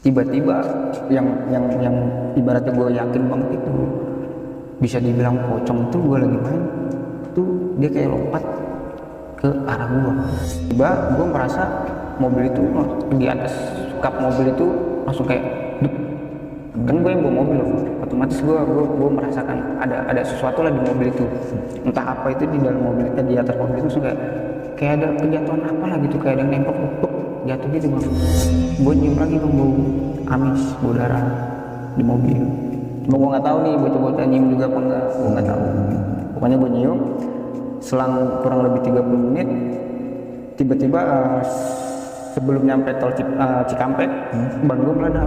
tiba-tiba yang ibaratnya gue yakin banget itu bisa dibilang pocong itu gue lagi main tuh dia kayak lompat ke arah gue. Tiba gue merasa mobil itu di atas kap mobil itu langsung kayak dup. Kan gue yang bawa mobil, otomatis gue merasakan ada sesuatu lah di mobil itu, entah apa itu di dalam mobil, di atas mobil itu langsung kayak ada kejatuhan apa lah gitu, kayak ada yang nempel jatuh gitu bang. Gue nyium lagi bang, bau amis, bau darah di mobil. Cuma gue nggak tahu nih bocah-bocah nyium juga apa enggak, gue nggak tahu. Pokoknya gue nyium, selang kurang lebih 30 menit, tiba-tiba sebelum nyampe tol Cikampek, ban gue meledak.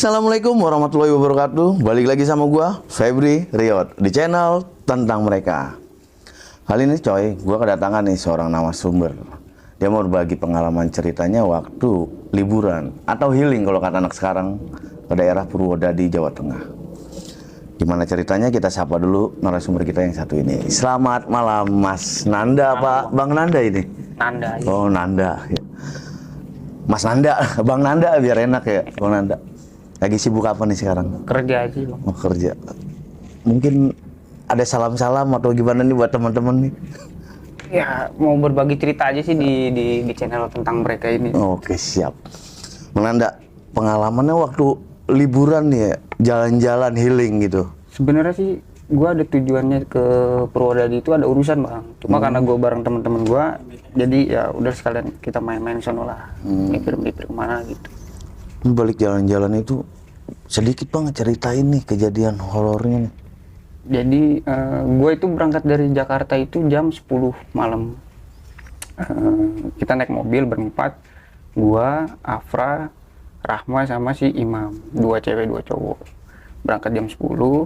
Assalamualaikum warahmatullahi wabarakatuh. Balik lagi sama gua, Febri Riot, di channel Tentang Mereka. Kali ini coy, gua kedatangan nih seorang narasumber. Dia mau berbagi pengalaman ceritanya waktu liburan atau healing kalau kata anak sekarang ke daerah Purwodadi, Jawa Tengah. Gimana ceritanya, kita sapa dulu narasumber kita yang satu ini. Selamat malam Mas Nanda, Pak. Bang Nanda ini? Nanda. Ya. Oh Nanda. Mas Nanda, Bang Nanda biar enak ya, Bang Nanda. Lagi sibuk apa nih sekarang? Kerja aja bang. Oh kerja. Mungkin ada salam-salam atau gimana nih buat teman-teman nih? Ya mau berbagi cerita aja sih di channel Tentang Mereka ini. Oke siap. Menanda, pengalamannya waktu liburan nih ya, jalan-jalan healing gitu. Sebenarnya sih gue ada tujuannya ke Purwodadi itu ada urusan bang. Cuma karena gue bareng teman-teman gue, jadi ya udah sekalian kita main-main sono lah, mikir-mikir kemana gitu. Balik jalan-jalan itu sedikit banget ceritain nih kejadian horornya nih. Jadi gue itu berangkat dari Jakarta itu jam 10 malam. Kita naik mobil berempat, gue, Afra, Rahma sama si Imam, 2 cewek 2 cowok. Berangkat jam 10.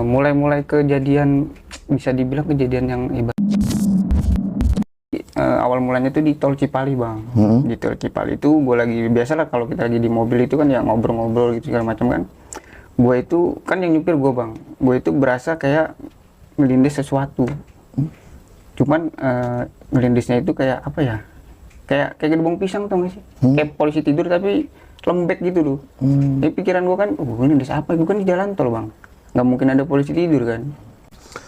Mulai kejadian, bisa dibilang kejadian yang awal mulanya tuh di tol Cipali bang. Di tol Cipali itu gue lagi, biasalah kalau kita lagi di mobil itu kan ya ngobrol-ngobrol gitu segala macam kan. Gue itu kan yang nyupir gue bang, gue itu berasa kayak ngelindis sesuatu. Cuman ngelindisnya itu kayak apa ya, kayak gedebong pisang tau gak sih, kayak polisi tidur tapi lembek gitu loh. Jadi pikiran gue kan, ngelindis apa, gue kan di jalan tol bang, nggak mungkin ada polisi tidur kan.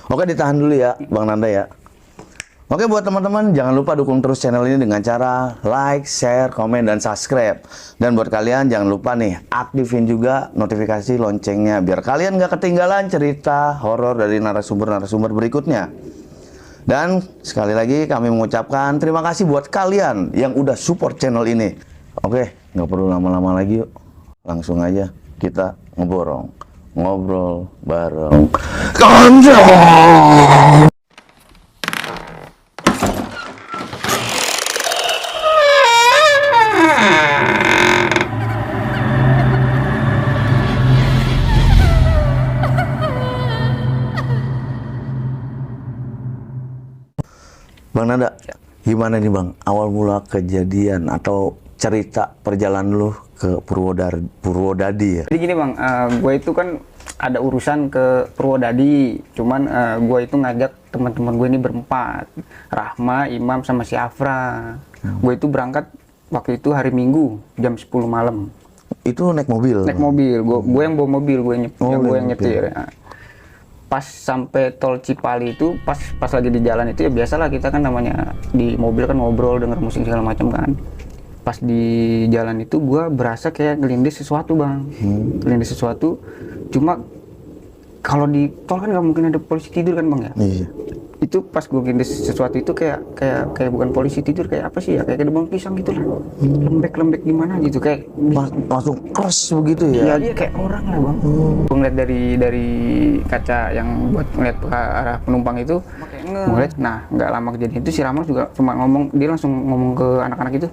Oke, ditahan dulu ya Bang Nanda ya. Oke, buat teman-teman jangan lupa dukung terus channel ini dengan cara like, share, komen, dan subscribe. Dan buat kalian jangan lupa nih aktifin juga notifikasi loncengnya biar kalian nggak ketinggalan cerita horor dari narasumber-narasumber berikutnya. Dan sekali lagi kami mengucapkan terima kasih buat kalian yang udah support channel ini. Oke, nggak perlu lama-lama lagi yuk. Langsung aja kita ngobrol bareng Kondom. Bang Nanda, gimana nih Bang, awal mula kejadian atau cerita perjalanan lu ke Purwodadi ya? Jadi gini bang, gue itu kan ada urusan ke Purwodadi, cuman gue itu ngajak teman-teman gue ini berempat, Rahma, Imam, sama si Afra. Gue itu berangkat waktu itu hari Minggu jam 10 malam. Itu naik mobil? Naik mobil, gue yang bawa mobil, gue yang nyetir. Pas sampai tol Cipali itu, pas lagi di jalan itu ya biasalah kita kan namanya di mobil kan ngobrol, denger musik segala macam kan. Pas di jalan itu gue berasa kayak ngelindis sesuatu bang, ngelindis sesuatu. Cuma kalau di tol kan nggak mungkin ada polisi tidur kan bang ya. Iya. Itu pas gue ngelindis sesuatu itu kayak bukan polisi tidur, kayak apa sih ya, kayak gedebong pisang gitu lah, lembek gimana gitu, kayak langsung keras begitu ya? Iya, dia kayak orang lah bang. Gue ngeliat dari kaca yang buat ngeliat ke arah penumpang itu, gue ngeliat, nah nggak lama kejadian itu si Rama juga cuma ngomong, dia langsung ngomong ke anak-anak itu,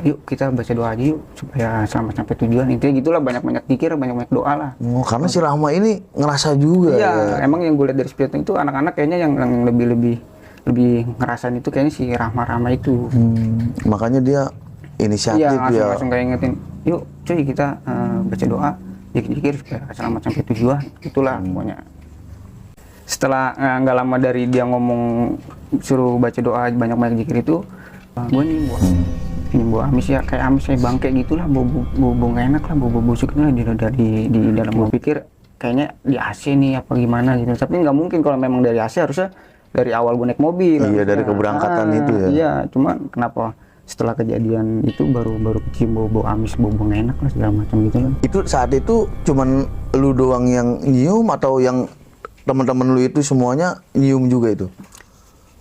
yuk kita baca doa aja yuk supaya selamat sampai tujuan. Intinya gitulah, banyak-banyak zikir, banyak-banyak doa lah. Oh, karena si Rahma ini ngerasa juga. Iya, Ya. emang yang gue lihat dari spirit itu anak-anak kayaknya yang lebih ngerasain itu kayaknya si Rahma itu. Makanya dia inisiatif Iya, ya. langsung kayak ingetin, yuk cuy kita baca doa, zikir supaya selamat sampai tujuan. Itulah pokoknya. Setelah nggak lama dari dia ngomong suruh baca doa banyak-banyak zikir itu, gue nih amis ya, kayak amis kayak bangke gitulah, bau nggak enak lah, bau busuk lah di dalam. Gue pikir kayaknya di AC nih apa gimana gitu, tapi nggak mungkin kalau memang dari AC, harusnya dari awal gue naik mobil. Iya, dari keberangkatan itu ya. Iya, cuma kenapa setelah kejadian itu baru kecium bau amis, bau nggak enak lah segala macam gitu kan. Itu saat itu cuman lu doang yang nyium atau yang teman-teman lu itu semuanya nyium juga itu?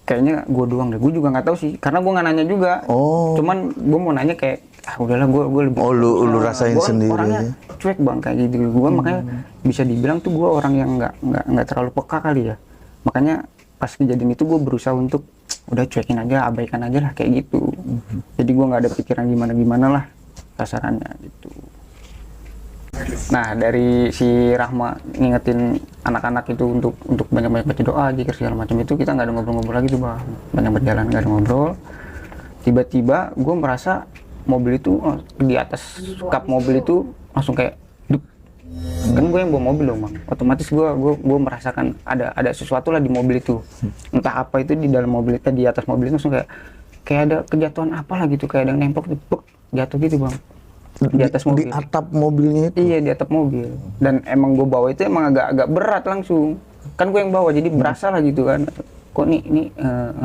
Kayaknya gue doang deh, gue juga nggak tahu sih, karena gue nggak nanya juga. Oh. Cuman gue mau nanya kayak, udahlah gue lebih. Oh, lu rasain Gua sendiri. Orangnya cuek bang kayak gitu. Gue makanya bisa dibilang tuh gue orang yang nggak terlalu peka kali ya. Makanya pas kejadian itu gue berusaha untuk udah cuekin aja, abaikan aja lah kayak gitu. Jadi gue nggak ada pikiran gimana lah kasarannya gitu. Nah, dari si Rahma ngingetin anak-anak itu untuk banyak-banyak baca doa, zikir segala macam itu, kita nggak ada ngobrol-ngobrol lagi tuh bang, banyak berjalan nggak ada ngobrol. Tiba-tiba gue merasa mobil itu di atas kap mobil itu langsung kayak duk. Kan gue yang bawa mobil dong bang, otomatis gue merasakan ada sesuatu lah di mobil itu, entah apa itu di dalam mobil itu, di atas mobil itu langsung kayak ada kejatuhan apa lah gitu, kayak ada yang nempel jatuh gitu bang. Di atas mobil. Di atap mobilnya itu? Iya, di atap mobil. Dan emang gue bawa itu emang agak berat langsung. Kan gue yang bawa, jadi berasa lah gitu kan. Kok nih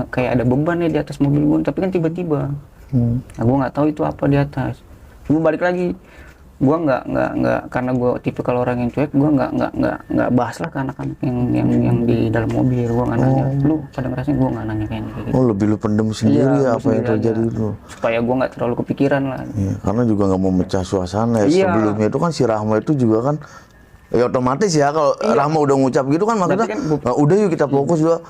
kayak ada beban nih di atas mobil gue. Tapi kan tiba-tiba. Nah, gue nggak tahu itu apa di atas. Gue balik lagi. Gue nggak karena gue tipe kalau orang yang cuek, gue nggak bahas lah ke anak-anak yang di dalam mobil. Gue nggak nanya, lu pada ngerasain, gue nggak nanya kayak gitu. Oh, lebih lu pendem sendiri ya apa yang terjadi itu? Supaya gue nggak terlalu kepikiran lah. Iya, karena juga nggak mau mecah suasana ya. Iya. Sebelumnya itu kan si Rahma itu juga kan, ya otomatis ya kalau Rahma udah ngucap gitu kan maksudnya, kan udah yuk kita fokus dua.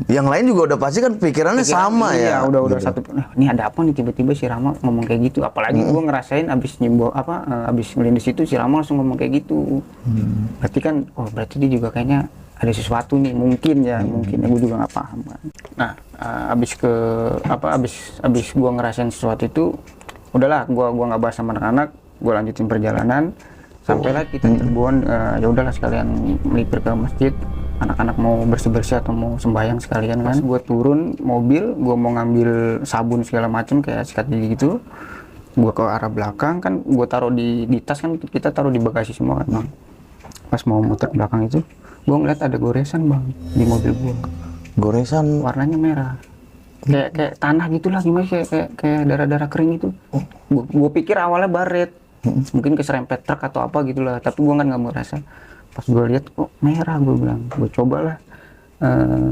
Yang lain juga udah pasti kan pikirannya sama iya, ya. udah gitu. satu. Ini ada apa nih tiba-tiba si Rama ngomong kayak gitu. Apalagi gue ngerasain abis abis ngelindes itu si Rama langsung ngomong kayak gitu. Berarti kan, berarti dia juga kayaknya ada sesuatu nih, mungkin ya, gue juga nggak paham kan. Nah, abis gue ngerasain sesuatu itu, udahlah, gue nggak bahas sama anak-anak, gue lanjutin perjalanan. Sampailah kita Cirebon, ya udahlah sekalian melipir ke masjid. Anak-anak mau bersih-bersih atau mau sembahyang sekalian kan. Gue turun mobil, gue mau ngambil sabun segala macem kayak sikat gigi gitu. Gue ke arah belakang kan, gue taruh di tas kan, kita taruh di bagasi semua kan bang. Pas mau muter ke belakang itu, gue ngeliat ada goresan bang di mobil gue. Goresan Warnanya merah. Kayak tanah gitulah, gimana kayak darah-darah kering gitu. Gue pikir awalnya baret, mungkin keserempet truk atau apa gitulah, tapi gue kan nggak merasa. Pas gue lihat kok merah, gue bilang, gue cobalah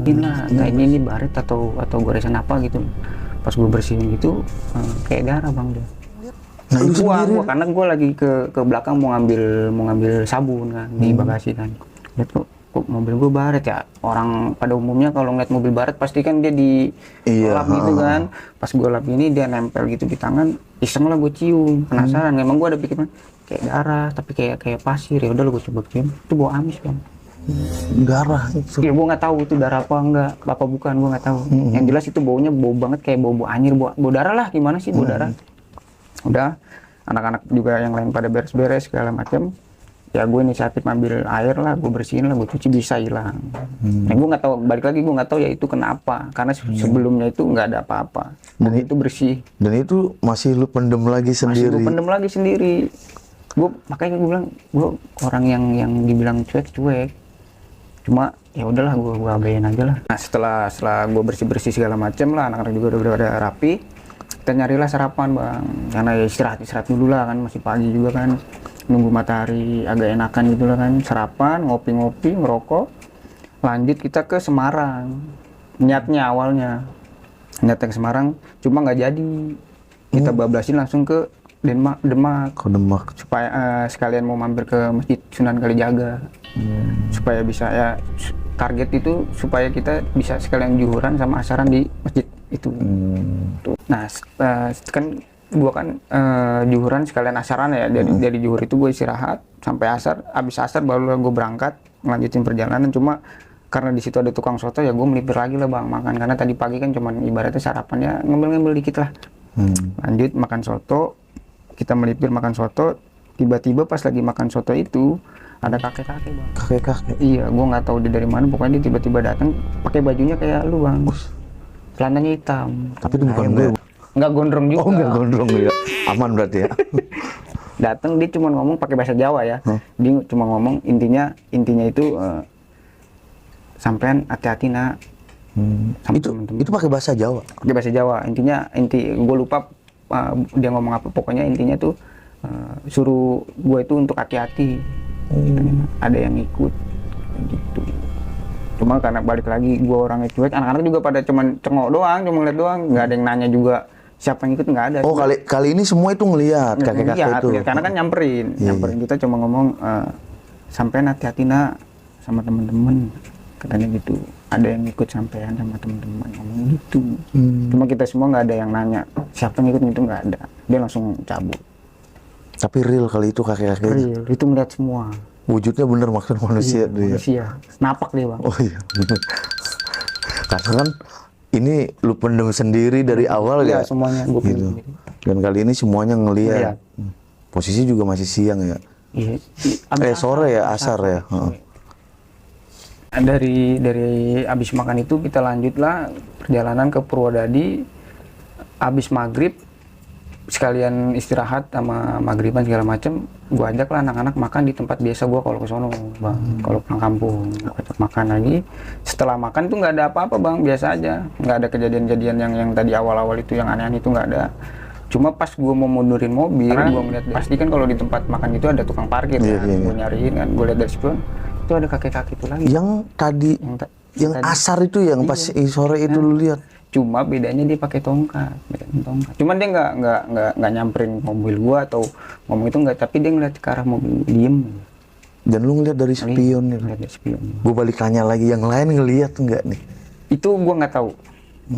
ini baret atau goresan apa gitu. Pas gue bersihin gitu, kayak darah bang dia. Nah, itu gua karena gue lagi ke belakang mau ngambil sabun kan di bagasi kan. Lihat kok mobil gue baret ya. Orang pada umumnya kalau ngeliat mobil baret pasti kan dia lap gitu kan. Pas gue lap ini dia nempel gitu di tangan, iseng lah gue cium, penasaran. Memang gue ada pikiran kayak darah tapi kayak pasir. Ya udah gue coba cium, itu bau amis bang. Darah itu. Ya gue nggak tahu itu darah apa enggak, apa bukan, gue nggak tahu. Yang jelas itu baunya bau banget, kayak bau anyir, bau darah lah. Gimana sih bau darah? Udah, anak-anak juga yang lain pada beres-beres segala macam. Ya gue inisiatif ambil air lah, gue bersihin lah, gue cuci, bisa hilang. Nah, gue nggak tahu, balik lagi gue nggak tahu ya itu kenapa, karena sebelumnya itu nggak ada apa-apa. Dan itu bersih. Dan itu masih lu pendem lagi sendiri. Masih gue pendem lagi sendiri. Makanya gue bilang, gue orang yang dibilang cuek. Cuma ya udahlah, gue abain aja lah. Nah, setelah gue bersih segala macam lah, anak-anak juga udah rapi. Kita nyarilah sarapan bang, karena ya istirahat dulu lah kan, masih pagi juga kan, nunggu matahari agak enakan gitu lah kan. Sarapan, ngopi-ngopi, ngerokok, lanjut kita ke Semarang. Niatnya ke Semarang, cuma nggak jadi. Kita bablasin langsung ke Demak. Supaya sekalian mau mampir ke Masjid Sunan Kalijaga. Supaya bisa ya, target itu supaya kita bisa sekalian juhuran sama asaran di masjid itu. Nah, kan gue kan juhuran sekalian asaran ya. Dari juhur itu gue istirahat sampai asar. Abis asar baru gue berangkat ngelanjutin perjalanan. Cuma karena di situ ada tukang soto ya gue melipir lagi lah bang makan. Karena tadi pagi kan cuman ibaratnya sarapannya ngemil-ngemil dikit lah. Lanjut makan soto, kita melipir makan soto. Tiba-tiba pas lagi makan soto itu ada kakek-kakek bang. Kakek-kakek? Iya, gue nggak tahu dia dari mana. Pokoknya dia tiba-tiba datang pakai bajunya kayak lu bang. Celananya hitam. Tapi itu bukan gue. Nggak gondrong juga. Oh nggak gondrong ya, aman berarti ya. Datang dia cuma ngomong pakai bahasa Jawa ya. Dia cuma ngomong intinya itu sampean hati-hati nak. Itu pakai bahasa Jawa. Pakai bahasa Jawa. Intinya gue lupa dia ngomong apa. Pokoknya intinya tuh suruh gue itu untuk hati-hati. Ada yang ikut gitu. Cuma karena balik lagi gue orangnya cuek, anak-anak juga pada cuman cengok doang, cuma ngeliat doang, nggak ada yang nanya juga siapa yang ikut, nggak ada. Oh kali ini semua itu ngelihat kakek-kakek itu. Karena kan nyamperin kita cuma ngomong sampean hati-hati nak sama temen-temen, katanya gitu. Ada yang ikut sampean sama temen-temen ngomong gitu. Cuma kita semua nggak ada yang nanya siapa yang ikut, itu nggak ada. Dia langsung cabut. Tapi real kali itu kakek-kakek. Real, itu melihat semua. Wujudnya bener maksud manusia Iya, dia. manusia. Napak dia bang. Oh iya. Karena kan ini lu pendem sendiri dari awal Iya, ya. semuanya gue Gitu. Dan kali ini semuanya ngelihat. Posisi juga masih siang ya. Iya. Sore ya, asar ya. Dari abis makan itu kita lanjutlah perjalanan ke Purwodadi. Abis maghrib sekalian istirahat sama maghriban segala macem, gua ajak lah anak-anak makan di tempat biasa gua kalau ke sono bang. Kalau pulang kampung gua ajak makan lagi. Setelah makan tuh nggak ada apa-apa bang, biasa aja, nggak ada kejadian-kejadian yang tadi awal-awal itu yang aneh-aneh itu nggak ada. Cuma pas gua mau mundurin mobil, gua ngeliat pasti kan kalau di tempat makan itu ada tukang parkir kan. Gua nyariin kan, gua lihat dari spion itu ada kakek-kakek itu lagi. Yang tadi yang asar itu yang pas sore itu lu lihat. Cuma bedanya dia pakai tongkat. Cuman dia nggak nyamperin mobil gua atau ngomong itu nggak, tapi dia ngeliat ke arah mobil, diem. Dan lu ngeliat dari spion nih. Ngeliat dari spion. Gua balik tanya lagi, yang lain ngeliat nggak nih? Itu gua nggak tahu.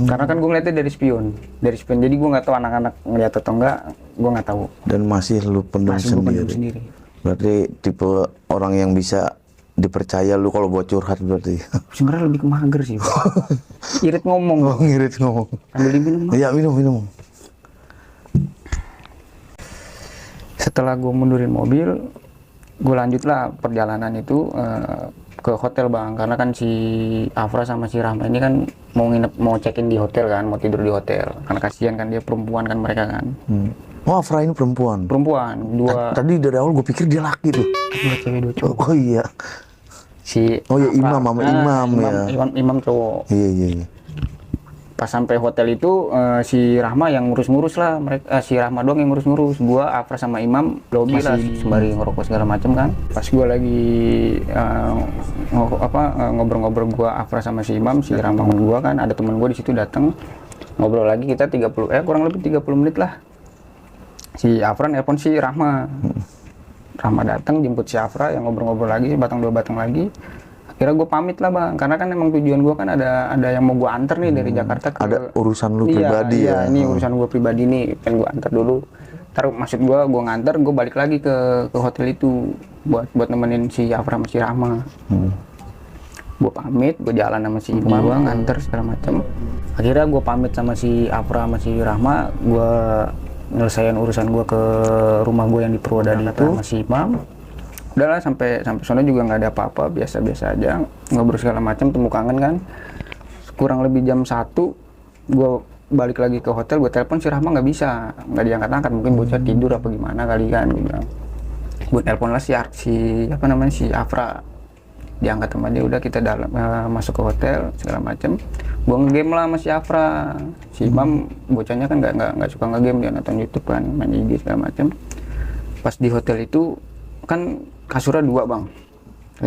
Karena kan gua ngeliatnya dari spion. Jadi gua nggak tahu anak-anak ngeliat atau enggak, gua nggak tahu. Dan masih lu pendem sendiri. Berarti tipe orang yang bisa dipercaya lu kalau buat curhat berarti. Sebenarnya lebih ke mager sih. Irit ngomong. Oh, ngirit ngomong. Ambil minum. Iya, minum. Setelah gue mundurin mobil, gue lanjutlah perjalanan itu ke hotel bang. Karena kan si Afra sama si Rahma ini kan mau check-in di hotel kan, mau tidur di hotel. Karena kasihan kan dia perempuan kan mereka kan. Oh, Afra ini perempuan? Perempuan, dua. Tadi dari awal gue pikir dia laki tuh. Dua cewek, dua cowok. Oh iya. Oh ya, imam cowok. Iya. Pas sampai hotel itu si Rahma yang ngurus-ngurus lah, si Rahma doang yang ngurus-ngurus. Gua Afra sama Imam lobby lah sembari ngerokok segala macem kan. Pas gua lagi ngobrol-ngobrol gua Afra sama si Imam, si Rahma gua kan ada temen gua di situ datang. Ngobrol lagi kita kurang lebih 30 menit lah. Si Afra nelpon si Rahma. Rahma datang jemput si Afra, yang ngobrol-ngobrol lagi batang dua batang lagi. Akhirnya gue pamit lah bang, karena kan emang tujuan gue kan ada yang mau gue anter nih dari Jakarta ke. Ada urusan lu pribadi ya? Iya, ini urusan gue pribadi nih, pengen gue anter dulu. Ntar maksud gue nganter, gue balik lagi ke hotel itu buat nemenin si Afra sama si Rahma. Gue pamit, gue jalan sama si Ima, gue nganter segala macam. Akhirnya gue pamit sama si Afra sama si Rahma, gue nyelesain urusan gue ke rumah gue yang di Purwodadi itu sama si Imam. Udahlah sampai sana juga nggak ada apa-apa, biasa-biasa aja, ngobrol segala macam, temu kangen kan. Kurang lebih jam 1 gue balik lagi ke hotel, gue telepon si Rahma nggak diangkat-angkat, mungkin bocah tidur apa gimana kali kan. Gue telepon lah si Afra, diangkat sama dia. Udah kita masuk ke hotel segala macam. Gue ngegame lah sama si Afra. Si Imam bocahnya kan nggak suka ngegame, dia nonton YouTube kan, main IG segala macam. Pas di hotel itu kan kasurnya 2 bang,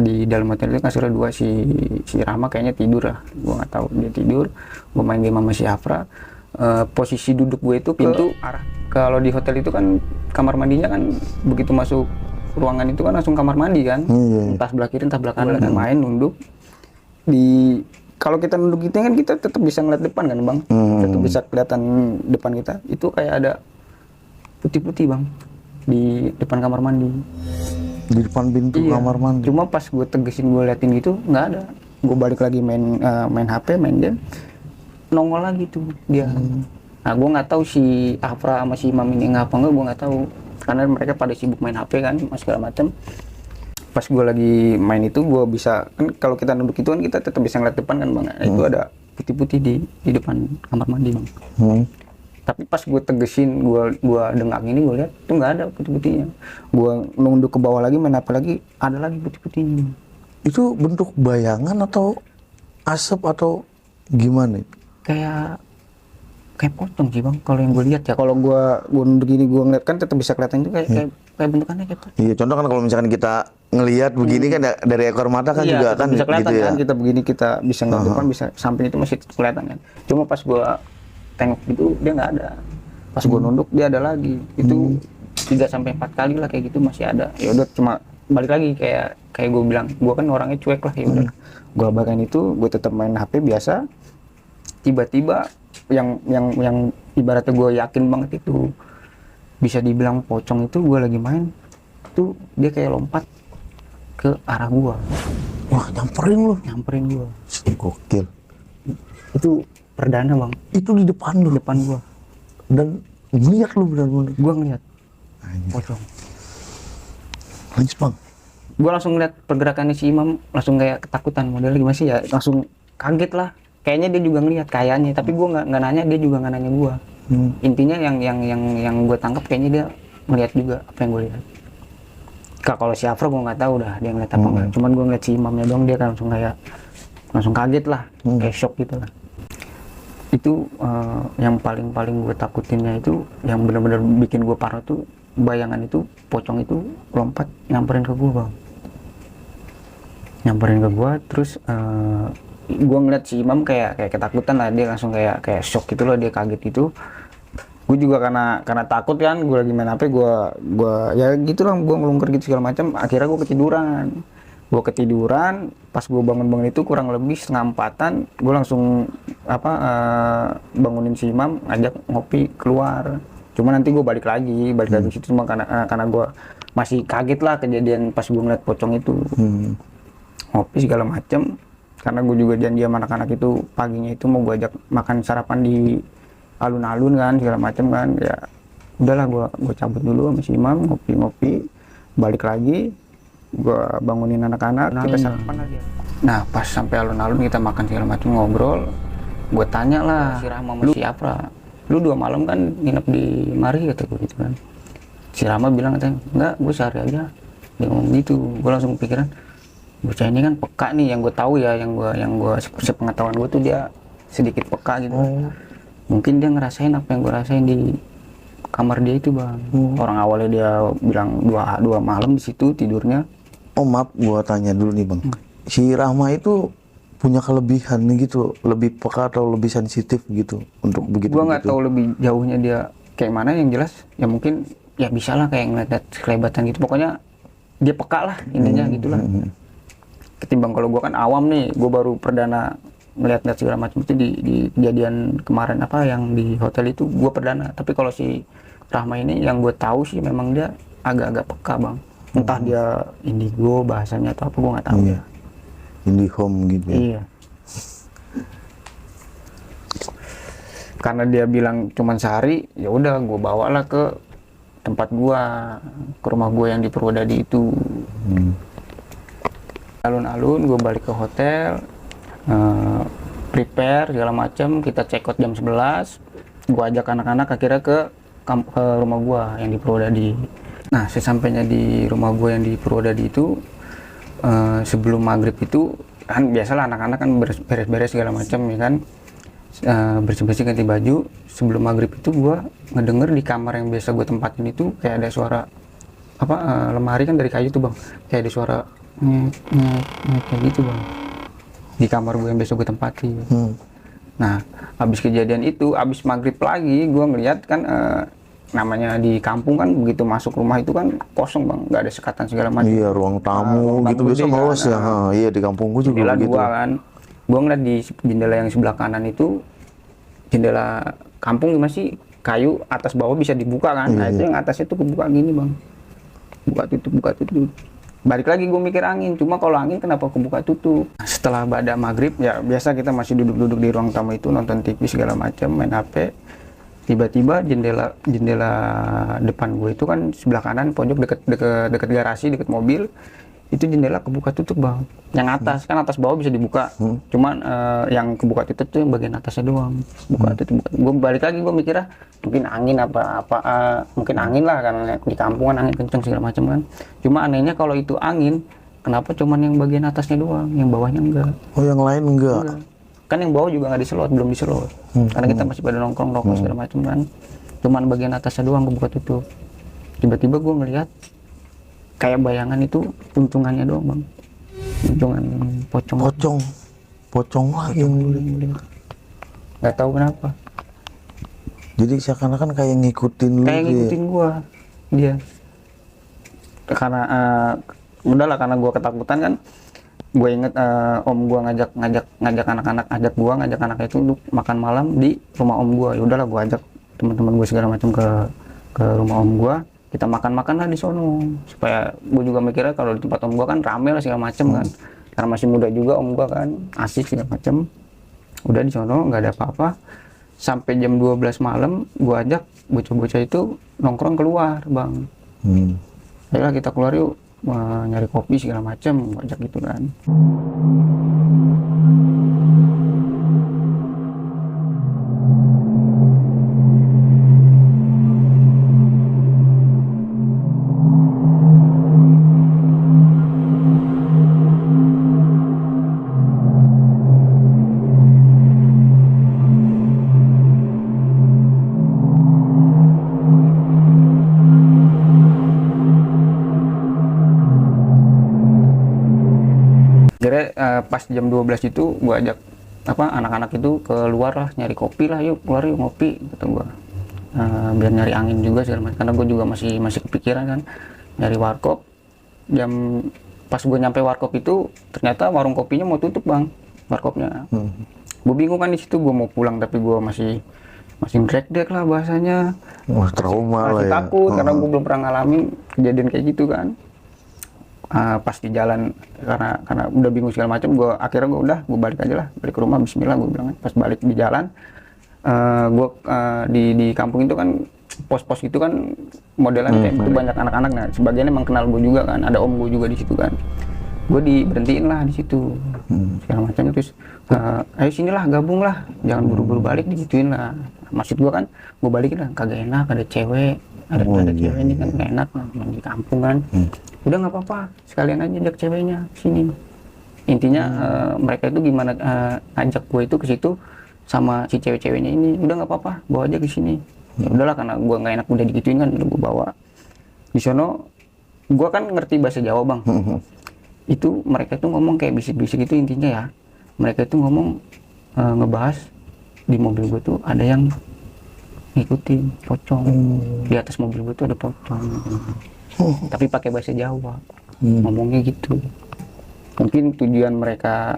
di dalam hotel itu kasurnya 2. Si Rahma kayaknya tidur lah, gue nggak tahu dia tidur. Gue main game sama si Afra. Posisi duduk gue itu pintu arah, kalau di hotel itu kan kamar mandinya kan begitu masuk ruangan itu kan langsung kamar mandi kan. Entah sebelah kiri entah sebelah kanan. Main nunduk di, kalau kita nunduk gitu kan kita tetap bisa ngeliat depan kan bang, tetap bisa kelihatan depan kita. Itu kayak ada putih-putih bang di depan kamar mandi. Di depan pintu Iya. kamar mandi. Cuma pas gue tegesin, gue liatin gitu nggak ada. Gue balik lagi main HP, main game, nongol lagi tuh dia. Nah gue nggak tahu si Afra sama si Imam ini ngapa nggak, gue nggak tahu karena mereka pada sibuk main HP kan, segala macam. Pas gue lagi main itu, gue bisa kan, kalau kita nunduk itu kan kita tetap bisa ngeliat depan kan bang. Nah, itu ada putih-putih di depan kamar mandi bang. Tapi pas gue tegesin, gue dengak ini, gue lihat tuh nggak ada putih-putihnya. Gue nunduk ke bawah lagi, main HP lagi, ada lagi putih-putihnya. Itu bentuk bayangan atau asap atau gimana? Kayak pocong sih bang, kalau yang gue lihat ya. Kalau gue nunduk gini, gue ngeliat kan tetap bisa kelihatan itu kayak bentukannya kayak pocong. Iya, contoh kan kalau misalkan kita ngelihat begini kan dari ekor mata kan Iya, juga tetap kan bisa kelihatan gitu ya. kan, kita begini kita bisa ngeliat depan, bisa samping itu masih kelihatan kan. Cuma pas gue tengok gitu dia nggak ada. Pas gue nunduk dia ada lagi. Itu 3-4 kali lah kayak gitu masih ada. Ya udah, cuma balik lagi kayak gue bilang, gue kan orangnya cuek lah, ya udah. Gue abaikan itu, gue tetap main HP biasa. Tiba-tiba yang ibaratnya gue yakin banget itu bisa dibilang pocong itu, gue lagi main tuh dia kayak lompat ke arah gue. Wah, nyamperin Gue. Gokil. Itu perdana bang, Itu di depan lu. depan gue. Dan ngeliat lu benar-benar. Gue ngeliat Anjir. pocong. Lanjut bang. Gue langsung ngeliat pergerakannya si Imam, langsung kayak ketakutan, modelnya gimana sih ya, langsung kaget lah. Kayaknya dia juga ngeliat kayaknya, tapi gue nggak nanya, dia juga nggak nanya gue. Intinya yang gue tangkap kayaknya dia ngeliat juga apa yang gue lihat. Kalau si Afro gue nggak tahu dah dia ngeliat apa nggak. Cuman gue ngeliat si Imamnya dong, dia kan langsung kaget lah, kayak shock gitu lah. Itu yang paling gue takutinnya itu, yang benar-benar bikin gue parah tuh, bayangan itu, pocong itu lompat nyamperin ke gue bang. Nyamperin ke gue, terus gue ngeliat si Imam kayak ketakutan lah, dia langsung kayak shock gitu loh, dia kaget gitu. Gue juga karena takut kan, gue lagi main HP, gue ya gitu lah, gue ngelungker gitu segala macam. Akhirnya gue ketiduran. Pas gue bangun itu kurang lebih 3:30, gue langsung bangunin si Imam, ajak ngopi keluar. Cuma nanti gue balik lagi situ, cuma karena gue masih kaget lah kejadian pas gue ngeliat pocong itu. Ngopi segala macam, karena gue juga janji sama anak-anak itu paginya itu mau gue ajak makan sarapan di alun-alun kan, segala macam kan. Ya udahlah, gue cabut dulu sama si Imam, ngopi, balik lagi, gue bangunin anak-anak, kita sarapan lagi. Nah pas sampai alun-alun kita makan segala macam, ngobrol, gue tanya lah si Rahma sama si Afra, lu 2 malam kan nginep di mari, kata gue gitu kan. Si Rahma bilang, katanya enggak, gue sehari aja. Dia ngomong gitu. Gue langsung pikiran, bocah ini kan peka nih, yang gue tahu ya, yang gue sepengetahuan gue tuh dia sedikit peka gitu. Mungkin dia ngerasain apa yang gue rasain di kamar dia itu bang. Orang awalnya dia bilang 2 malam di situ tidurnya. Oh maaf, gua tanya dulu nih bang. Si Rahma itu punya kelebihan nih gitu, lebih peka atau lebih sensitif gitu untuk begitu? Gua nggak tahu lebih jauhnya dia kayak mana, yang jelas ya mungkin ya bisa lah kayak ngeliat kelebatan gitu. Pokoknya dia peka lah intinya gitulah. Ketimbang kalau gua kan awam nih, gua baru perdana ngeliat segala macam itu di kejadian kemarin yang di hotel itu, gua perdana. Tapi kalau si Rahma ini yang gue tahu sih memang dia agak-agak peka bang. Entah dia indigo bahasanya atau apa, gue nggak tahu. Iya. Indihome gitu ya. Iya. Karena dia bilang cuman sehari, ya udah gue bawalah ke tempat gue, ke rumah gue yang di Purwodadi itu. Alun-alun, gue balik ke hotel, prepare segala macam, kita check out jam 11. Gue ajak anak-anak akhirnya ke rumah gue yang di Purwodadi. Nah, sesampainya di rumah gue yang di Purwodadi itu, sebelum maghrib itu kan biasalah anak-anak kan beres-beres segala macam ya kan, bersih-bersih ganti baju. Sebelum maghrib itu gue ngedenger di kamar yang biasa gue tempatin itu kayak ada suara lemari kan dari kayu tuh bang, kayak ada suara kayak gitu bang di kamar gue yang biasa gue tempatin. Nah, habis kejadian itu, habis maghrib lagi, gue ngeliat kan, namanya di kampung kan, begitu masuk rumah itu kan kosong bang, nggak ada sekatan segala macam. Iya, ruang tamu gitu biasa meluas ya. Iya, di kampungku juga begitu. Jendela 2 kan, gue ngeliat di jendela yang sebelah kanan itu, jendela kampung gimana sih, kayu atas bawah bisa dibuka kan. Nah itu yang atasnya tuh kebuka gini bang, buka tutup. Balik lagi gue mikir angin, cuma kalau angin kenapa kebuka tutup. Setelah pada maghrib ya biasa kita masih duduk-duduk di ruang tamu itu nonton TV segala macam, main HP. Tiba-tiba jendela depan gue itu kan sebelah kanan pojok deket garasi, deket mobil, itu jendela kebuka tutup bang. Yang atas kan atas bawah bisa dibuka, cuman yang kebuka tutup tuh yang bagian atasnya doang buka tutup. Gue balik lagi gue mikirnya mungkin angin mungkin angin lah karena di kampung kan angin kenceng segala macam kan. Cuma anehnya kalau itu angin, kenapa cuman yang bagian atasnya doang, yang bawahnya enggak? Oh yang lain enggak? Kan yang bawah juga nggak diselot, belum diselot, karena kita masih pada nongkrong rokok segala macam kan. Cuman bagian atasnya doang kebuka tutup. Tiba-tiba gue ngeliat kayak bayangan itu untungannya doang bang, untungan pocong lagi yang nggak tahu kenapa. Jadi seakan-akan kayak ngikutin lu, kayak ngikutin gua dia, karena udahlah karena gua ketakutan kan. Gue inget om gua ngajak anak-anak, ngajak anaknya itu untuk makan malam di rumah om gua. Ya udahlah gua ajak teman-teman gue segala macam ke rumah om gua, kita makan lah di sono, supaya gue juga mikirnya kalau di tempat om gua kan rame lah segala macam kan, karena masih muda juga om gua kan, asik segala macam. Udah di sono nggak ada apa-apa sampai jam 12 malam. Gue ajak bocah-bocah itu nongkrong keluar bang. Ayolah kita keluar yuk, nyari kopi segala macam, ajak gitu kan. Jadi pas jam 12 itu gue ajak anak-anak itu keluar lah, nyari kopi lah, yuk keluar yuk ngopi kata gue, biar nyari angin juga segala macam, karena gue juga masih kepikiran kan nyari warkop. Pas gue nyampe warkop itu ternyata warung kopinya mau tutup bang, warkopnya. Gue bingung kan di situ, gue mau pulang tapi gue masih drek lah bahasanya. Trauma masih lah takut ya. Karena gue belum pernah ngalamin kejadian kayak gitu kan. Pas di jalan karena udah bingung segala macam, akhirnya gue balik aja lah, balik ke rumah, bismillah gue bilang. Pas balik di jalan, gue di kampung itu kan pos-pos gitu kan modelan kayak itu banyak anak-anak. Nah sebagian emang kenal gue juga kan, ada om gue juga di situ kan. Gue diberhentiin lah di situ segala macam, terus ayo sinilah gabung lah, jangan buru-buru balik, digituin lah. Maksud gue kan gue balikin lah, kagak enak ada cewek, ada cewek ini kan gak enak di kampung kan. Udah nggak apa-apa, sekalian aja ajak ceweknya sini. Intinya mereka itu gimana ajak gue itu ke situ sama si cewek-ceweknya ini, udah nggak apa-apa, bawa aja ke sini. Ya udahlah karena gue nggak enak udah digituin kan, udah gue bawa. Di sono gue kan ngerti bahasa Jawa bang. Itu mereka tuh ngomong kayak bisik-bisik itu, intinya ya mereka itu ngomong ngebahas di mobil gue tuh ada yang ngikutin pocong. Di atas mobil gue tuh ada pocong. Tapi pakai bahasa Jawa, ngomongnya gitu. Mungkin tujuan mereka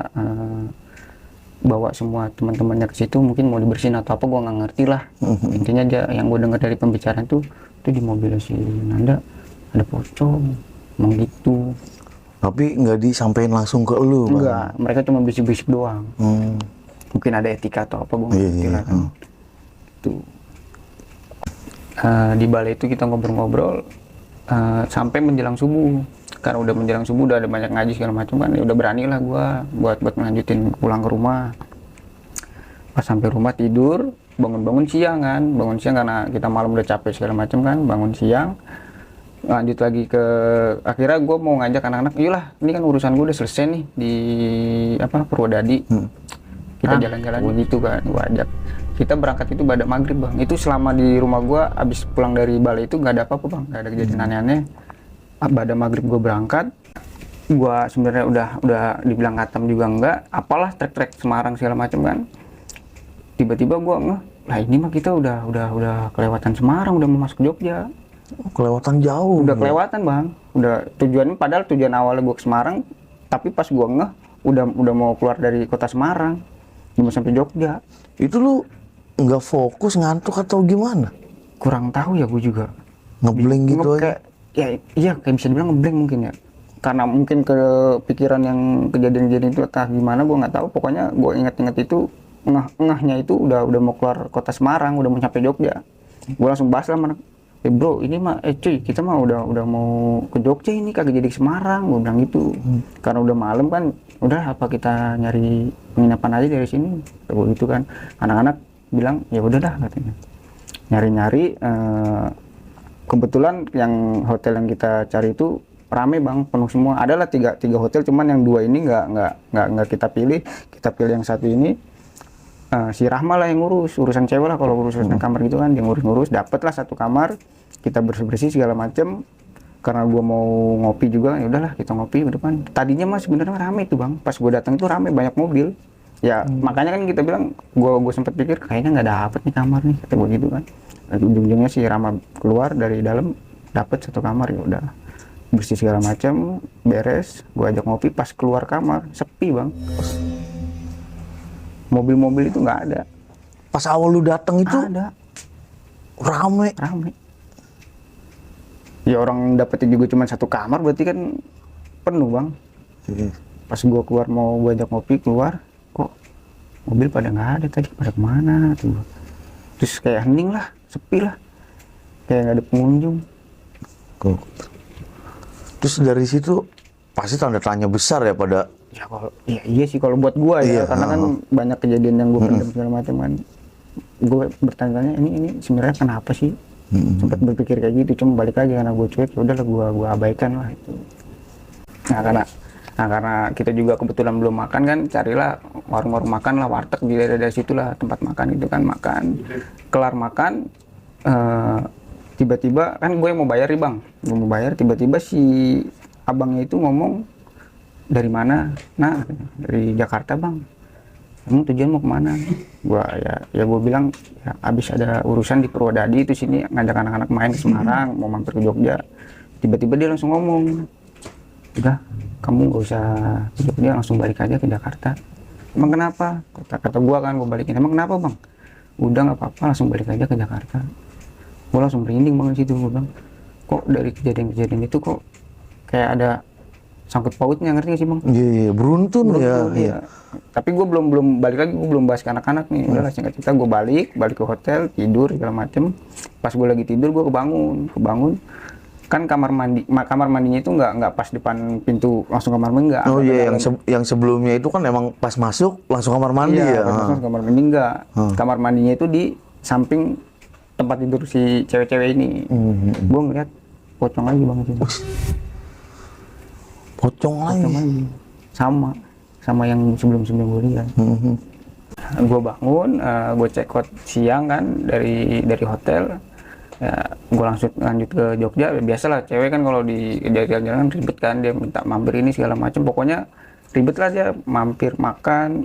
bawa semua teman-temannya ke situ mungkin mau dibersihin atau apa, gue nggak ngerti lah. Intinya aja yang gue dengar dari pembicaraan tuh di mobil si Nanda ada pocong, ngomong gitu. Tapi nggak disampaikan langsung ke lu? Enggak, mereka cuma bisik-bisik doang. Mungkin ada etika atau apa, gue nggak ngerti lah kan. Tuh. Di balai itu kita ngobrol-ngobrol sampai menjelang subuh. Karena udah menjelang subuh, udah ada banyak ngaji segala macam kan, ya udah berani lah gue buat melanjutin pulang ke rumah. Pas sampai rumah tidur, bangun siang kan, karena kita malam udah capek segala macam kan, bangun siang, lanjut lagi ke, akhirnya gue mau ngajak anak-anak, iyalah ini kan urusan gue udah selesai nih di Purwodadi, kita jalan-jalan gitu kan, gue ajak. Kita berangkat itu pada maghrib bang, itu selama di rumah gue abis pulang dari balai itu nggak ada apa-apa bang, nggak ada kejadian aneh-aneh. Pada maghrib gue berangkat, gue sebenarnya udah dibilang katam juga enggak, apalah trek Semarang segala macam kan. Tiba-tiba gue ngeh, lah ini mah kita udah kelewatan Semarang, udah mau masuk Jogja. Kelewatan jauh. Udah kelewatan bang, udah tujuannya, padahal tujuan awalnya gue ke Semarang, tapi pas gue ngeh udah mau keluar dari kota Semarang, mau sampai Jogja. Itu lu nggak fokus, ngantuk atau gimana? Kurang tahu ya gue juga. Ngeblank gitu aja. Kayak, ya iya kayak bisa dibilang ngeblank mungkin ya. Karena mungkin kepikiran yang kejadian-kejadian itu entah gimana gue nggak tahu. Pokoknya gue ingat-ingat itu ngahnya itu udah mau keluar kota Semarang, udah mau sampai Jogja. Gue langsung bahas lah mana. Bro, ini mah cuy, kita mah udah mau ke Jogja ini, kagak jadi ke Semarang, gue bilang gitu. Karena udah malam kan, udah apa kita nyari penginapan aja dari sini, gitu kan. Anak-anak bilang ya udah dah katanya. Nyari-nyari, kebetulan yang hotel yang kita cari itu rame bang, penuh semua. Adalah tiga hotel, cuman yang 2 ini nggak kita pilih yang satu ini. Si Rahma lah yang urusan cewek lah, kalau urusan kamar gitu kan dia ngurus, dapet lah 1 kamar, kita bersih segala macem. Karena gua mau ngopi juga, ya udahlah kita ngopi di depan. Tadinya mah sebenarnya rame tuh bang, pas gua datang itu rame, banyak mobil. Ya makanya kan kita bilang, gua sempet pikir kayaknya nggak dapet nih kamar nih, kata gua gitu kan. Dan ujung-ujungnya si Rahma keluar dari dalam, dapet 1 kamar, ya udah bersih segala macem, beres. Gua ajak ngopi, pas keluar kamar sepi bang. Mobil-mobil itu nggak ada. Pas awal lu datang itu ada rame. Ya orang dapetin juga cuma 1 kamar, berarti kan penuh bang. Pas gua keluar mau gua ajak ngopi keluar, kok mobil pada nggak ada tadi, pada kemana tuh. Terus kayak hening lah, sepi lah, kayak nggak ada pengunjung. Terus dari situ pasti tanda tanya besar ya pada. Ya kalau iya sih kalau buat gua ya, karena kan banyak kejadian yang gua pendam segala macam kan. Gua bertanya-tanya ini sebenarnya kenapa sih? Sempat berpikir kayak gitu, cuma balik lagi karena gua cuek, ya udahlah gua abaikan lah itu. Nah karena kita juga kebetulan belum makan kan, carilah warung-warung makan lah, warteg di daerah situ lah tempat makan itu kan, makan. Kelar makan, tiba-tiba kan gue yang mau bayar nih bang, gue mau bayar, tiba-tiba si abangnya itu ngomong, dari mana? Nah, dari Jakarta bang. Kamu tujuan mau kemana? Gua ya gue bilang ya abis ada urusan di Purwodadi itu sini, ngajak anak-anak main ke Semarang, mau mampir ke Jogja. Tiba-tiba dia langsung ngomong, udah kamu gak usah ke Jogja, langsung balik aja ke Jakarta. Emang kenapa? Kata gua kan, gue balikin. Emang kenapa bang? Udah nggak apa-apa, langsung balik aja ke Jakarta. Gue langsung merinding banget situ, gue bilang, kok dari kejadian-kejadian itu kok kayak ada sangkut pautnya, ngerti gak sih bang? Iya, beruntun ya. Tapi gue belum balik lagi, gue belum bahas ke anak-anak nih. Udahlah singkat cerita, gue balik ke hotel, tidur segala macem. Pas gue lagi tidur, gue kebangun. Kan kamar mandinya itu nggak pas depan pintu langsung kamar mandi, nggak. Oh iya, yang sebelumnya itu kan emang pas masuk langsung kamar mandi ya. Pas masuk kamar mandi enggak. Kamar mandinya itu di samping tempat tidur si cewek-cewek ini. Gue ngeliat pocong lagi bang itu. Pocong lagi. Sama yang sebelum gue lihat. Gue bangun, gue check out siang kan dari hotel. Ya, gue langsung lanjut ke Jogja. Biasalah cewek kan kalau di jalan-jalan ribet kan, dia minta mampir ini segala macam. Pokoknya ribet lah dia, mampir makan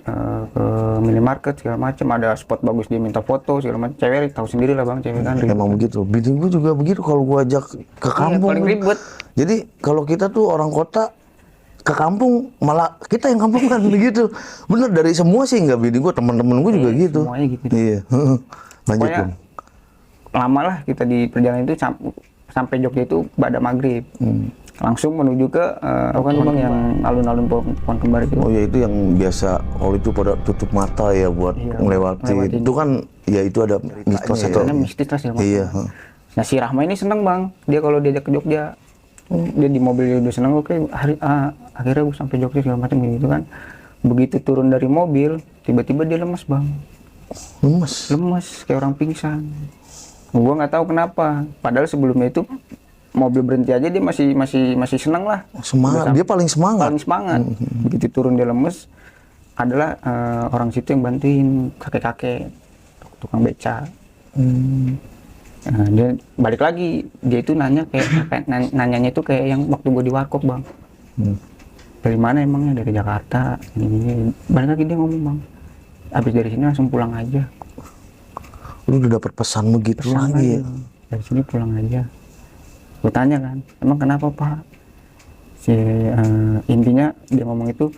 ke minimarket segala macam. Ada spot bagus dia minta foto segala macam. Cewek tahu sendiri lah bang, cewek kan ribet. Emang begitu. Bini gue juga begitu kalau gue ajak ke kampung. Paling ribet. Jadi kalau kita tuh orang kota ke kampung, malah kita yang kampung kan begitu. Bener, dari semua sih, nggak bini gue, temen-temen gue juga gitu. Semuanya gitu. Iya. Lanjut pun. Lama lah kita di perjalanan itu sampai Jogja itu pada maghrib. Langsung menuju ke apa kan bang yang alun-alun pohon kembar itu. Oh ya, itu yang biasa kalau itu pada tutup mata ya buat melewati. Itu kan ya itu ada mitos atau mistis lah segala macam. Iya. Nah si Rahma ini seneng bang, dia kalau diajak ke Jogja, dia di mobil dia udah seneng. Oke, akhirnya gue sampai Jogja segala macam gitu kan. Begitu turun dari mobil, tiba-tiba dia lemas bang. Lemas kayak orang pingsan. Gua nggak tahu kenapa. Padahal sebelumnya itu mobil berhenti aja dia masih senang lah. Semangat. Dia paling semangat. Begitu turun dia lemes, adalah orang situ yang bantuin, kakek-kakek, tukang beca. Nah, dia balik lagi, dia itu nanya nanyanya itu kayak yang waktu gua di warkop bang. Dari mana emangnya? Dari Jakarta. Ini. Balik lagi dia ngomong bang, abis dari sini langsung pulang aja. Lu udah dapat pesan begitu lagi ya? Dari sini pulang aja. Gue tanya kan, emang kenapa pak? Intinya dia ngomong itu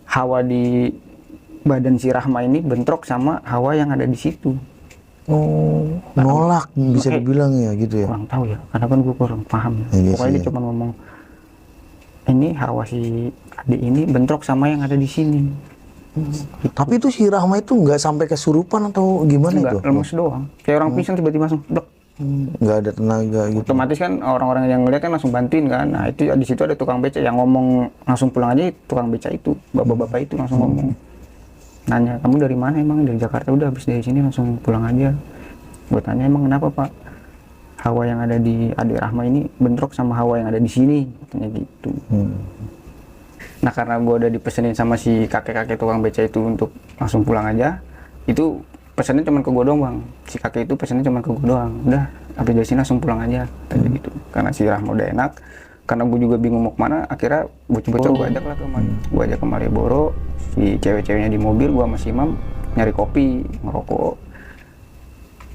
hawa di badan si Rahma ini bentrok sama Hawa yang ada di situ. Oh, nolak bisa Makanya- dibilang ya gitu ya. Kurang tahu ya, karena kan gue kurang paham. Iya Pokoknya sih, dia ya. cuma ngomong, ini Hawa si adik ini bentrok sama yang ada di sini. Tapi itu si Rahma itu nggak sampai kesurupan atau gimana Enggak, itu? lemes doang. Kayak orang pingsan tiba-tiba langsung blek. Nggak ada tenaga gitu. Otomatis kan orang-orang yang ngeliat kan langsung bantuin kan. Nah itu di situ ada tukang beca yang ngomong langsung pulang aja. Tukang beca itu, bapak-bapak itu langsung ngomong. Nanya, kamu dari mana emang? Dari Jakarta. Udah habis dari sini langsung pulang aja. Gue tanya, emang kenapa Pak? Hawa yang ada di adik Rahma ini bentrok sama Hawa yang ada di sini, katanya gitu. Nah karena gue udah dipesenin sama si kakek-kakek tukang beca itu untuk langsung pulang aja, itu pesannya cuma ke gue doang bang. Si kakek itu pesannya cuma ke gue doang. Udah, habis dari sini langsung pulang aja, tadi gitu. Karena si Rahma udah enak, karena gue juga bingung mau kemana, akhirnya bocah-bocah gue ajak lah ke gue ajak ke Malioboro. Si cewek-ceweknya di mobil, gue sama si Imam nyari kopi, ngerokok.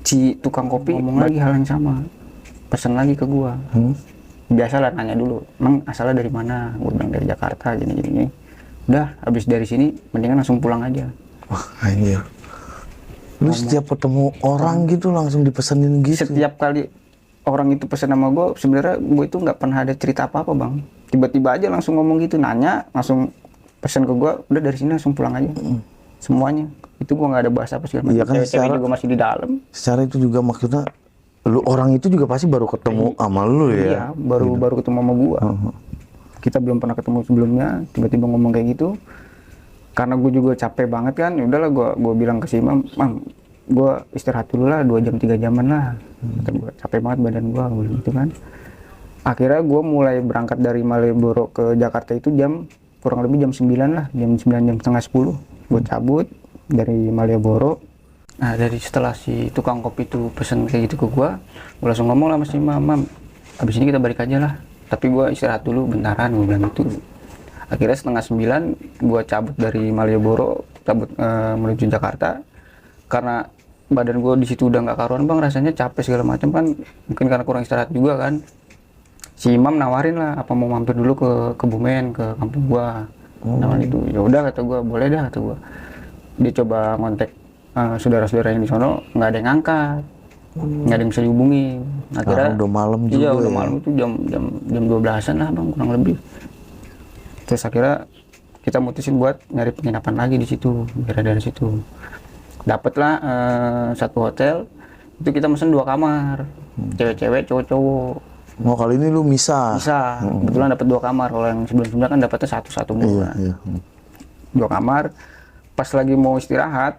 Si tukang kopi ngomong lagi hal yang sama, pesen lagi ke gue. Biasalah nanya dulu, emang asalnya dari mana? Gue bilang dari Jakarta, gini-gini. Udah, habis dari sini mendingan langsung pulang aja. Wah, anjir. Lu setiap ketemu orang gitu langsung dipesenin gitu. Setiap kali orang itu pesen sama gue, sebenarnya gue itu nggak pernah ada cerita apa-apa bang. Tiba-tiba aja langsung ngomong gitu, nanya, langsung pesen ke gue, udah dari sini langsung pulang aja. Semuanya. Itu gue nggak ada bahasa apa segala macam. Iya kan, Cewek-cewek juga masih di dalam. Secara itu juga maksudnya, lu orang itu juga pasti baru ketemu sama lu ya. Iya, baru ketemu sama gue. Kita belum pernah ketemu sebelumnya, tiba-tiba ngomong kayak gitu. Karena gue juga capek banget kan, ya udahlah gue bilang ke si Imam, Mam, gue istirahat dulu lah 2 jam 3 jaman lah. Kata gue capek banget badan gue gitu kan. Akhirnya gue mulai berangkat dari Malioboro ke Jakarta itu kurang lebih jam 9 lah, jam 9 jam setengah 10. Gue cabut dari Malioboro. Nah dari setelah si tukang kopi itu pesen kayak gitu ke gue langsung ngomong lah sama si Imam, Mam, abis ini kita balik aja lah. Tapi gue istirahat dulu bentaran, gue bilang gitu. Akhirnya setengah 9 gue cabut dari Malioboro, menuju Jakarta. Karena badan gue di situ udah nggak karuan bang, rasanya capek segala macam kan, mungkin karena kurang istirahat juga kan. Si Imam nawarin lah, apa mau mampir dulu ke Kebumen, ke kampung gue. Nawarin itu, ya udah kata gue, boleh dah kata gue. Dia coba ngontek saudara-saudara yang di sono, nggak ada yang ngangkat, nggak ada yang bisa dihubungi. Akhirnya udah malam juga. Iya udah ya. malam itu jam 12-an lah bang, kurang lebih. Terus akhirnya kita mutusin buat nyari penginapan lagi di situ, daerah dari situ. Dapatlah satu hotel, itu kita mesen 2 kamar, cewek-cewek, cowok-cowok. Oh kali ini lu misah. Bisa, kebetulan dapat 2 kamar. Kalau yang sebelum-sebelumnya kan dapatnya satu mulu kan. Iya. 2 kamar. Pas lagi mau istirahat,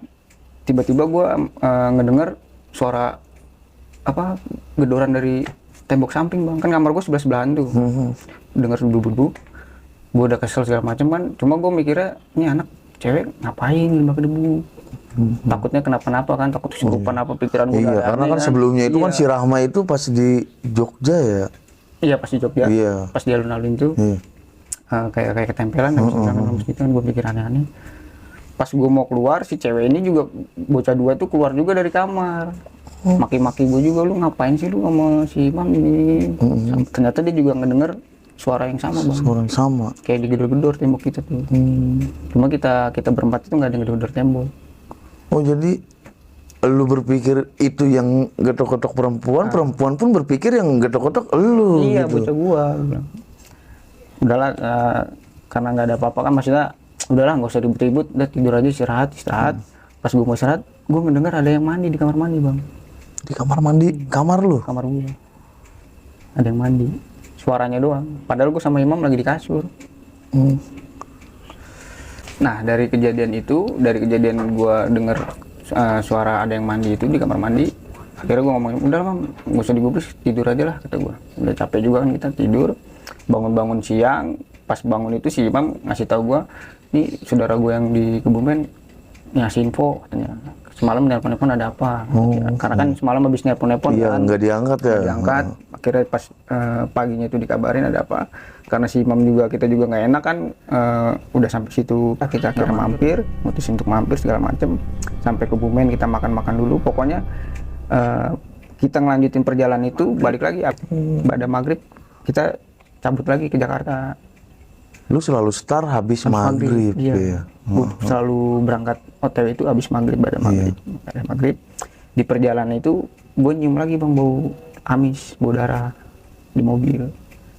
tiba-tiba gue ngedenger suara apa gedoran dari tembok samping bang. Kan kamar gue sebelah-sebelahan tuh. Dengar debu-debu. Gue udah kesel segala macam kan, cuma gue mikirnya ini anak cewek ngapain lembah ke debu. Takutnya kenapa-napa kan, takut kesurupan apa pikiran gue. Iya, karena kan sebelumnya itu kan si Rahma itu pas di Jogja ya. Iya pas di Jogja, Iya. pas di alun-alun itu Iya. kayak ketempelan, habis gitu kan gue pikir aneh-aneh. Pas gue mau keluar, si cewek ini juga bocah 2 tuh keluar juga dari kamar. Maki-maki gue juga, lu ngapain sih lu sama si Imam ini. Ternyata dia juga ngedenger suara yang sama bang. Suara yang sama. Kayak digedor-gedor tembok kita tuh. Cuma kita berempat itu nggak ada yang gedor-gedor tembok. Oh jadi lu berpikir itu yang getok-getok perempuan, perempuan pun berpikir yang getok-getok lu Iya gitu. bocah gua bilang. Udahlah karena nggak ada apa-apa kan, maksudnya udahlah nggak usah ribut-ribut, udah tidur aja istirahat. Pas gua mau istirahat, gua ngedengar ada yang mandi di kamar mandi bang. Di kamar mandi, kamar lu? Kamar gua ada yang mandi, suaranya doang. Padahal gua sama Imam lagi di kasur. Nah dari kejadian gua denger suara ada yang mandi itu di kamar mandi, akhirnya gua ngomongin udah Mam, nggak usah digubris, tidur aja lah kata gua. Udah capek juga kan kita tidur, bangun siang. Pas bangun itu si Imam ngasih tahu gua, nih saudara gua yang di Kebumen ngasih info katanya, semalam nelpon-nelpon ada apa. Karena kan semalam habis nelpon-nelpon Iya, kan nggak diangkat ya. diangkat. Akhirnya pas paginya itu dikabarin ada apa, karena si Imam juga kita juga nggak enak kan, udah sampai situ kita akhirnya mampir, mutusin untuk mampir segala macem sampai ke Kebumen, kita makan dulu. Pokoknya kita ngelanjutin perjalanan itu, balik lagi pada maghrib kita cabut lagi ke Jakarta. Lu selalu start habis maghrib iya. ya. Gue selalu berangkat OTW itu habis maghrib, pada maghrib. Pada maghrib. Di perjalanan itu gue nyium lagi bang bau amis, bau darah di mobil.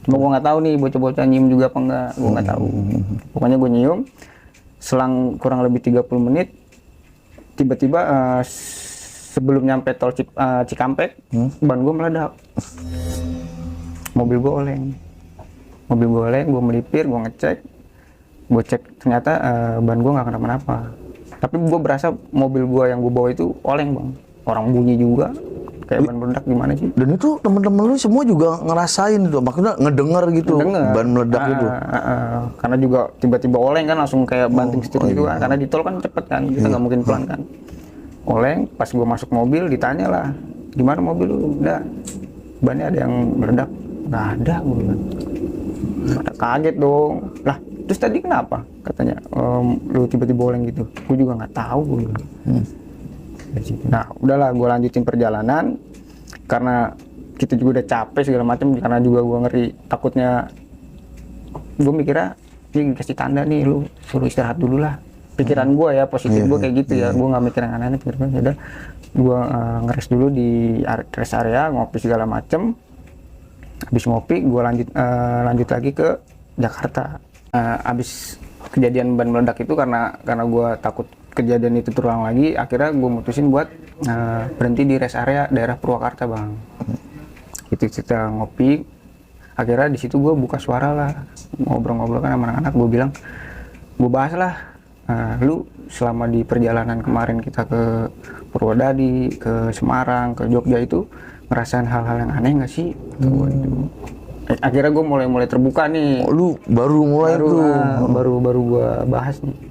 Cuma gue nggak tahu nih bocah-bocah nyium juga apa enggak, gue nggak tahu. Pokoknya gue nyium, selang kurang lebih 30 menit, tiba-tiba sebelum nyampe tol Cikampek, ban gue meledak. Mobil gue oleng. Gue melipir, gue ngecek, gue cek ternyata ban gue nggak kenapa-napa. Tapi gue berasa mobil gue yang gue bawa itu oleng bang. Orang bunyi juga, kayak ban meledak gimana sih? Dan itu temen-temen lu semua juga ngerasain itu, maksudnya ngedenger gitu, ban meledak itu. Karena juga tiba-tiba oleng kan, langsung kayak banting setir gitu kan. Karena di tol kan cepet kan, kita nggak mungkin pelan kan. Oleng, pas gue masuk mobil ditanya lah, gimana mobil lu? Udah, bannya ada yang meledak? Nggak ada, gue bilang. Pada kaget dong. Lah, terus tadi kenapa? Katanya, lu tiba-tiba oleng gitu. Gue juga nggak tahu, gue bilang. Nah, udahlah, gue lanjutin perjalanan karena kita juga udah capek segala macam, karena juga gue ngeri takutnya. Gue mikirnya ini kasih tanda nih, lu suruh istirahat dulu lah. Pikiran gue ya positif, gue kayak gitu ya. Gue nggak mikir yang aneh-aneh, pikir gue udah gue ngeres dulu di rest area, ngopi segala macem. Habis ngopi gue lanjut lagi ke Jakarta. Habis kejadian ban meledak itu karena gue takut kejadian itu terulang lagi, akhirnya gue mutusin buat berhenti di rest area daerah Purwakarta bang. Itu kita ngopi, akhirnya di situ gue buka suara lah, ngobrol-ngobrol kan sama anak-anak. Gue bilang, gue bahas lah, lu selama di perjalanan kemarin kita ke Purwodadi, ke Semarang, ke Jogja itu ngerasain hal-hal yang aneh nggak sih? Akhirnya gue mulai terbuka nih. Oh, lu baru mulai baru gue bahas nih.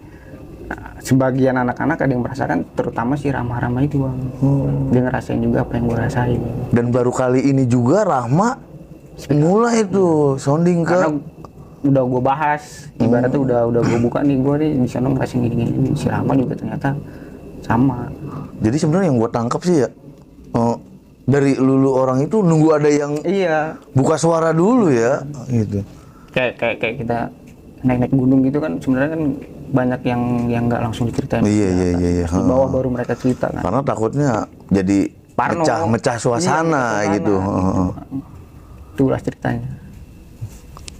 Sebagian anak-anak ada yang merasakan, terutama si Rahma itu bang. Dia ngerasain juga apa yang gue rasain. Dan baru kali ini juga Rahma mulai tuh sounding ke. Karena udah gue bahas, ibaratnya udah gue buka nih, gue nih di sana ngerasain gini-gini. Si Rahma juga ternyata sama. Jadi sebenarnya yang gue tangkap sih ya, dari lulu orang itu nunggu ada yang buka suara dulu ya, gitu. Kayak kita naik gunung gitu kan, sebenarnya kan banyak yang nggak langsung diceritain. Iya. Di bawah baru mereka cerita kan. Karena takutnya jadi mecah suasana gitu. Itulah ceritanya.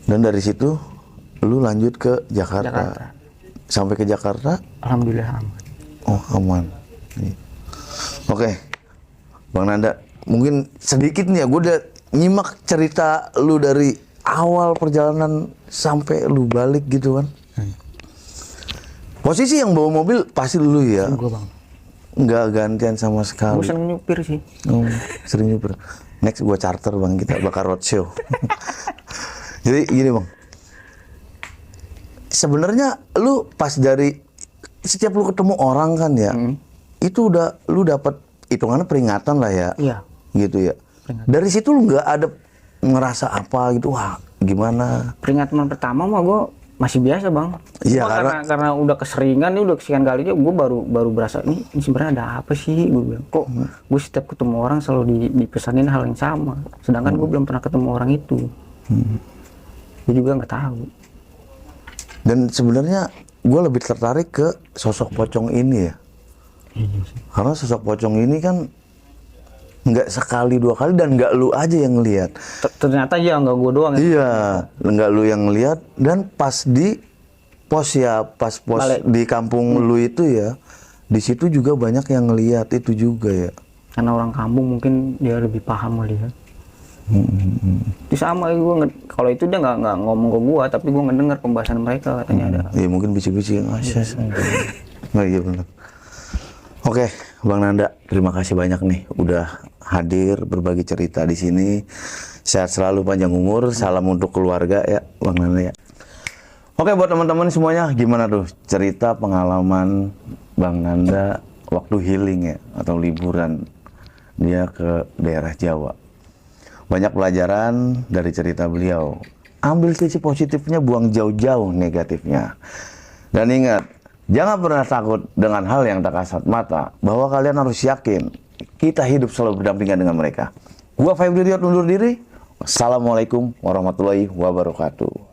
Dan dari situ lu lanjut ke Jakarta. Sampai ke Jakarta? Alhamdulillah aman. Oh aman. Oke, Bang Nanda, mungkin sedikit nih ya, gue udah nyimak cerita lu dari awal perjalanan sampai lu balik gitu kan. Posisi yang bawa mobil pasti lu ya? Gue bang. Nggak gantian sama sekali. Gue sering nyupir sih. Sering nyupir. Next gue charter bang, kita bakar roadshow. Jadi gini bang, sebenarnya lu pas dari setiap lu ketemu orang kan ya, itu udah lu dapat hitungannya peringatan lah ya. Iya. Gitu ya. Peringatan. Dari situ lu nggak ada ngerasa apa gitu, wah gimana? Peringatan pertama mah gue masih biasa bang. Iya, karena udah keseringan nih, udah kesekian kalinya gue baru berasa ini sebenarnya ada apa sih, gue bilang. Kok gue setiap ketemu orang selalu dipesanin hal yang sama, sedangkan gue belum pernah ketemu orang itu. Gue juga nggak tahu. Dan sebenarnya gue lebih tertarik ke sosok pocong ini ya. Karena sosok pocong ini kan nggak sekali dua kali dan nggak lu aja yang ngelihat. Ternyata ya nggak gue doang. Iya, nggak lu yang ngelihat. Dan pas di pos ya, pas pos Balik di kampung lu itu ya, di situ juga banyak yang ngelihat itu juga ya. Karena orang kampung mungkin dia lebih paham melihat. Itu sama gue, kalau itu dia nggak ngomong ke gue, tapi gue ngedengar pembahasan mereka katanya ada. Iya mungkin bisik-bisik. Nah, iya benar. Oke, Bang Nanda, terima kasih banyak nih udah hadir berbagi cerita di sini. Sehat selalu, panjang umur, salam untuk keluarga ya, Bang Nanda ya. Oke, buat teman-teman semuanya, gimana tuh cerita pengalaman Bang Nanda waktu healing ya atau liburan dia ke daerah Jawa. Banyak pelajaran dari cerita beliau. Ambil sisi positifnya, buang jauh-jauh negatifnya. Dan ingat, jangan pernah takut dengan hal yang tak kasat mata, bahwa kalian harus yakin kita hidup selalu berdampingan dengan mereka. Gua Febri Riyad undur diri. Wassalamualaikum warahmatullahi wabarakatuh.